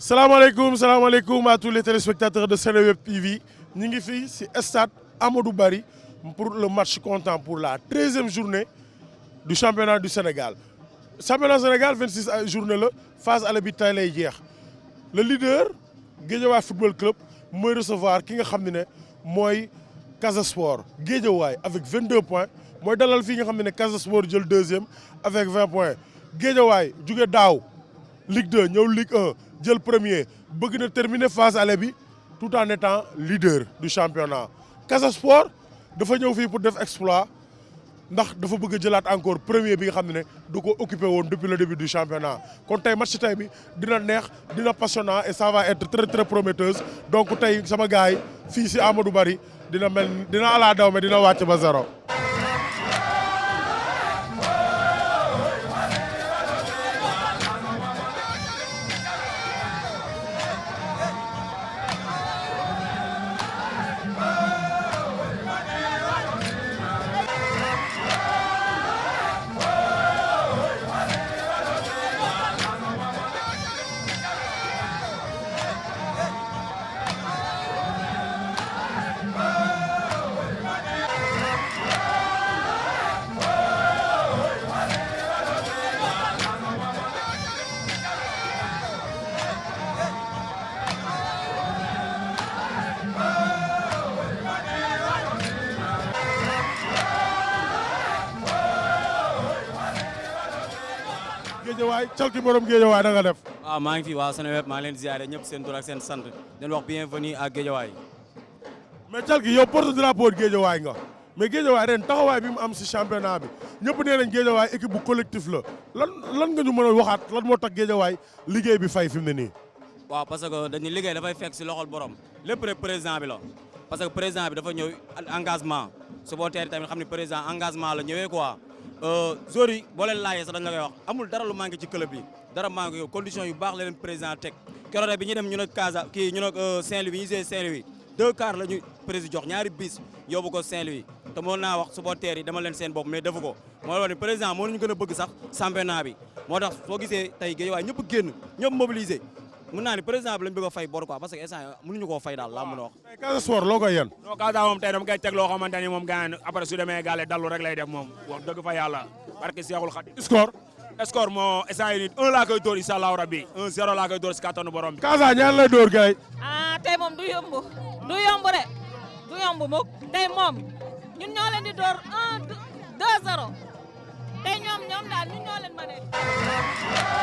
salaamaaleykum à tous les téléspectateurs de Seneweb TV ñu ngi fii ci stade Amadou Barry pour le match comptant pour la 13e journée du championnat du Sénégal. Championnat Sénégal 26 journée la phase aller bi tey lay jeex le leader Guédiawaye Football Club mooy recevoir ki nga xam ne mooy Casa Sport Guédiawaye avec 22 points mooy dalal fii nga xam ne Casa Sport jël deuxième avec 20 points Guédiawaye jóge daaw Ligue 2 ñëw Ligue 1 jël premier bëgg na terminer phase aller bi tout en étant leader du championnat. Casa Sport dafa ñëw fii pour def exploit ndax dafa bëgg a jëlaat encore premier bi nga xam ne du ko occupé woon depuis le début du championnat kon tey match tey bi dina neex dina passionnant et ça va être très très prometteuse donc tey sama gars yi fii si Amadou Barry dina ala daw mais dina wàcc ba zéro. Géejawaay calki borom Géejawaay da nga def. waaw maa ngi fi waa Seneweb maa ngi leen di ziare ñëpp seen tur ak seen sant den wax bienvenue à Géejawaay. mais calki yow porte drapeau Géejawaay nga mais Géejawaay ren taxawaay bi mu am si championnat bi ñëpp nee nañ Géejawaay équipe bu collectif la lan nga ñu mën a waxaat lan moo tax Géejawaay liggéey bi fay fi mu ne nii. waaw parce que dañuy liggéey dafay fekk si loxol borom lépp rek président bi la parce que président bi dafa ñëw engagement supporter yi tamit xam ne président engagement la ñëwee quoi. joueurs yi boo leen laajee sax dañ la koy wax amul dara lu manqué ci club bi dara manqué yow condition yu baax la leen président teg keroog bi ñu dem ñu ne Casa kii ñu ne Saint-Louis bi ñu gisee Saint-Louis 2 quarts la ñu président jox ñaari bis yóbbu ko Saint-Louis te mën naa wax supporters yi dama leen seen bopp mais defu ko moo wax ne président moo ñu gën a bëgg sax championnat bi moo tax soo gisee tey Guédiawaye ñëpp génn ñëpp mobilisé mën naa ni président bi lañ bëgg a fay bor quoi parce que instant mënuñu koo fay daal laa mën a wax. mais Casa Sport loo koy yen. non Casa moom tey dama koy teg loo xamante ni moom gars yi après su demee gàlle dallu rek lay def moom wax dëgg fa yàlla barke Seexul Xadim. score moo instant yii nii 1 laa koy dóor incha allahu rabbi 1-0 laa koy dóor si kattanu borom bi. Casa ñaar lay dóor gars yi. tey moom du yomb de du yomb mukk tey moom ñun ñoo leen di dóor 1-2-0 tey ñoom daal ñun ñoo leen mënee.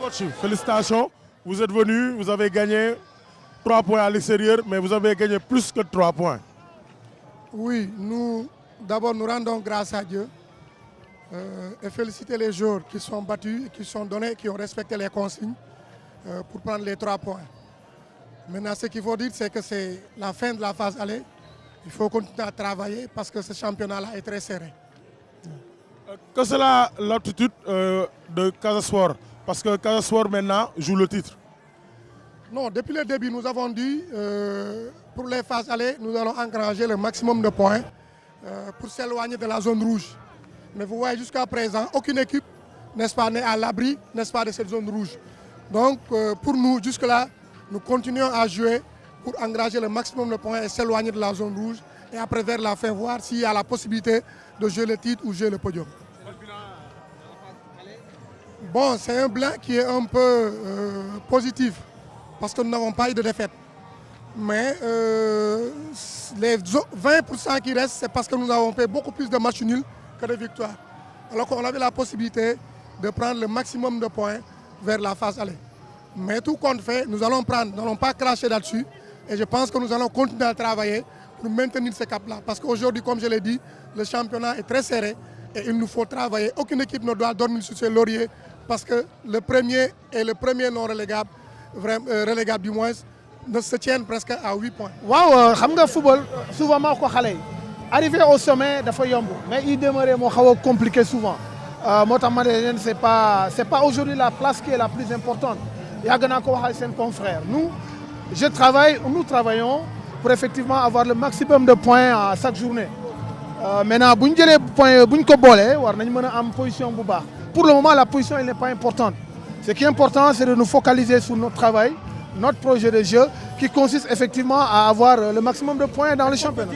Coach, félicitations. Vous êtes venu, vous avez gagné 3 points à l'extérieur, mais vous avez gagné plus que 3 points. Oui, d'abord nous rendons grâce à Dieu et féliciter les joueurs qui sont battus, qui sont donnés, qui ont respecté les consignes pour prendre les 3 points. Maintenant, ce qu'il faut dire, c'est que c'est la fin de la phase aller. Il faut continuer à travailler parce que ce championnat-là est très serré. Que c'est l'attitude de Casa Sport? Parce que Casa Sport maintenant joue le titre. Non, depuis le début, nous avons dit pour les phases aller, nous allons engranger le maximum de points pour s'éloigner de la zone rouge. Mais vous voyez, jusqu'à présent, aucune équipe, n'est-ce pas, n'est à l'abri, n'est-ce pas, de cette zone rouge. Donc, pour nous, jusque-là, nous continuons à jouer pour engranger le maximum de points et s'éloigner de la zone rouge. Et après, vers la fin, voir s'il y a la possibilité de jouer le titre ou jouer le podium. Bon, c'est un bilan qui est un peu positif parce que nous n'avons pas eu de défaite. Mais les 20% qui restent, c'est parce que nous avons fait beaucoup plus de matchs nuls que de victoires. Alors qu'on avait la possibilité de prendre le maximum de points vers la phase aller. Mais tout compte fait, nous n'allons pas cracher là-dessus. Et je pense que nous allons continuer à travailler pour maintenir ce cap-là. Parce qu'aujourd'hui, comme je l'ai dit, le championnat est très serré et il nous faut travailler. Aucune équipe ne doit dormir sur ses lauriers parce que le premier et le premier non relégable, relégable du moins, ne se tiennent presque à 8 points. Waaw, xam nga football souvent maa ko xale yi arrivé au sommet dafa yomb mais il demeurait moo xaw a compliqué souvent moo tax ma ne leen c'est pas aujourd'hui la place qui est la plus importante yàgg naa ko wax ak seen confrère nous travaillons pour effectivement avoir le maximum de points à chaque journée maintenant bu ñu jëlee point bu ñu ko boolee war nañ mën a am position bu baax pour le moment la position elle n'est pas importante ce qui est important c'est de nous focaliser sur notre travail notre projet de jeu qui consiste effectivement à avoir le maximum de points dans le championnat.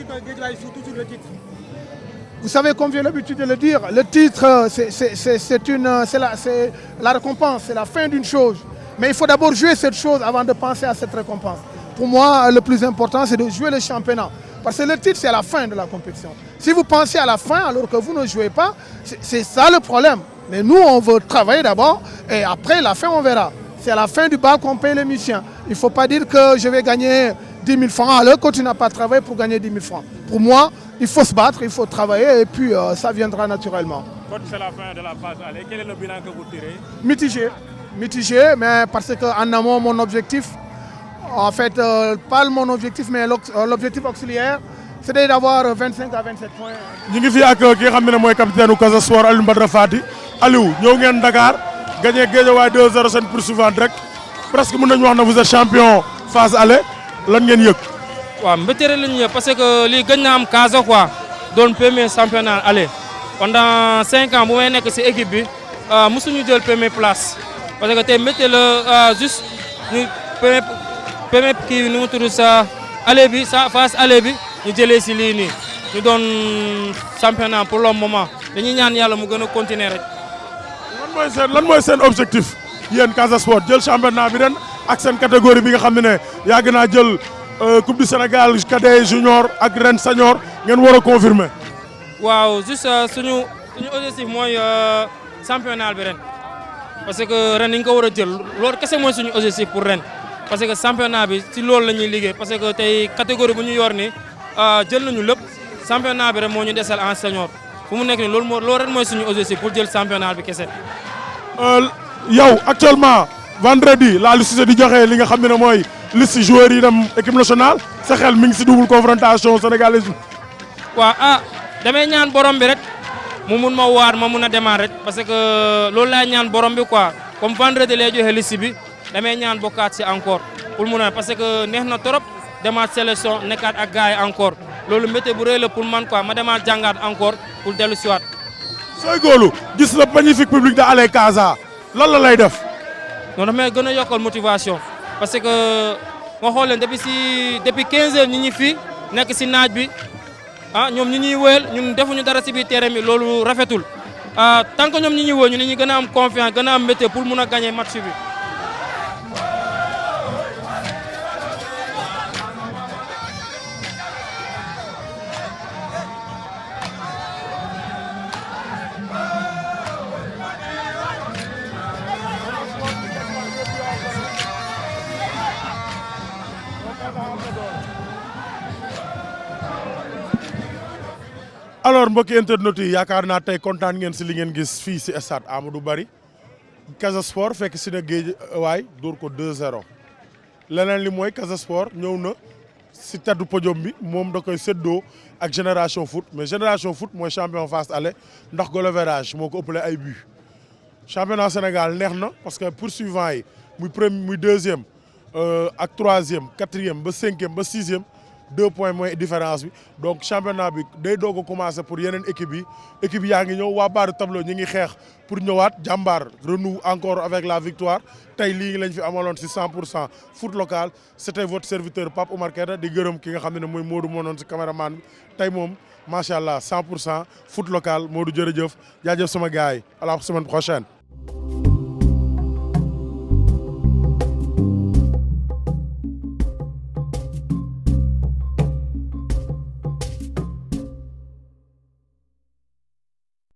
Vous savez, comme j'ai l'habitude de le dire, le titre, c'est la récompense, c'est la fin d'une chose. Mais il faut d'abord jouer cette chose avant de penser à cette récompense. Pour moi, le plus important, c'est de jouer le championnat. Parce que le titre, c'est la fin de la compétition. Si vous pensez à la fin alors que vous ne jouez pas, c'est ça le problème. Mais nous, on veut travailler d'abord et après, la fin, on verra. C'est à la fin du bal qu'on paye les musiciens. Il ne faut pas dire que je vais gagner 10 000 francs alors que tu n'as pas travaillé pour gagner 10 000 francs. Pour moi, il faut se battre, il faut travailler et puis ça viendra naturellement. Quand c'est la fin de la phase aller, quel est le bilan que vous tirez? Mitigé, mais parce qu'en amont, mon objectif, en fait, pas mon objectif, mais l'objectif auxiliaire, c'était d'avoir 25 à 27 points. Nous sommes ici avec le capitaine du Casa Sport, Aliou Badara Fati. Aliou, nous sommes à Dakar. Gagné Guédiawaye 2-0 seen poursuivant rek presque mën nañu wax na vous êtes champion phase aller lan ngeen yëg. waaw mbétéré la ñu yëg parce que lii gëj na am Casa quoi doon premier championnat aller pendant 5 ans bu may nekk ci équipe bi mosuñu jël première place parce que tey métti la juste ñu premier kii bi nu mu tudd sa aller bi sa phase aller bi ñu jëlee ci lii nii ñu doon championnat pour le moment dañuy ñaan yàlla mu gën a continuer rek. lan mooy seen objectif yéen Casa Sport jël championnat bi ren ak seen catégorie bi nga xam ne yàgg naa jël coupe du Sénégal cadet junior ak ren senior ngeen war a confirmer. waaw juste suñu objectif mooy championnat bi ren parce que ren dañu ko war a jël loolu kese mooy suñu objectif pour ren parce que championnat bi ci loolu la ñuy liggéey parce que tey catégorie bu ñu yor ni jël nañu lépp championnat bi ren moo ñu desal en senior fu mu nekk nii loolu ren mooy suñu objectif pour jël championnat bi kese. yow actuellement vendredi la liste di joxe li nga xam ne mooy liste joueurs yi dem équipe nationale sa xel mi ngi si double confrontation sénégalaise bi. waaw damay ñaan borom bi rek mu mun ma waar ma mun a démarrer rek parce que loolu laay ñaan borom bi quoi comme vendredi lay joxe liste bi damay ñaan bokkaat si encore pour mun a parce que neex na trop demaat sélection nekkaat ak gars yi encore loolu météo bu rëy la pour man quoi ma demaat jàngaat encore pour dellu si waat. sooy góolu gis le magnifique public de Allez Casa lan la lay def. non damay gën a yokkal motivation parce que nga xool leen depuis 15 heures ñi ñi fii nekk si naaj bi ñoom ñi ñuy wéyal ñun defuñu dara si biir terrain bi loolu rafetul tant que ñoom ñi ñuy wéyal ñu gën a am confiance gën a am météo pour mun a gagner match bi. alors mbokki internautes yi yaakaar naa tey kontaan ngeen si li ngeen gis fii si stade Amadou Barry Casa Sport fekk si na Guédiawaye dóor ko 2-0 leneen li mooy Casa Sport ñëw na si teddu podium bi moom da koy séddoo ak Génération Foot mais Génération Foot mooy champion face aller ndax goal average moo ko ëppale ay but championnat Sénégal neex na parce que poursuivant yi muy premier muy deuxième ak troisième quatrième ba cinquième ba sixième 2 points mooy différence bi donc championnat bi day doog a commencé pour yeneen équipe yaa ngi ñëw waa baaru tableau ñi ngi xeex pour ñëwaat jàmbaar renoue encore avec la victoire tey lii lañ fi amaloon si 100% foot local c'était votre serviteur Pape Oumar Keita di gërëm ki nga xam ne mooy Modou moo noon si caméraman bi tey moom macha allah 100% foot local Modou jërëjëf jaajëf sama gars yi à la semaine prochaine.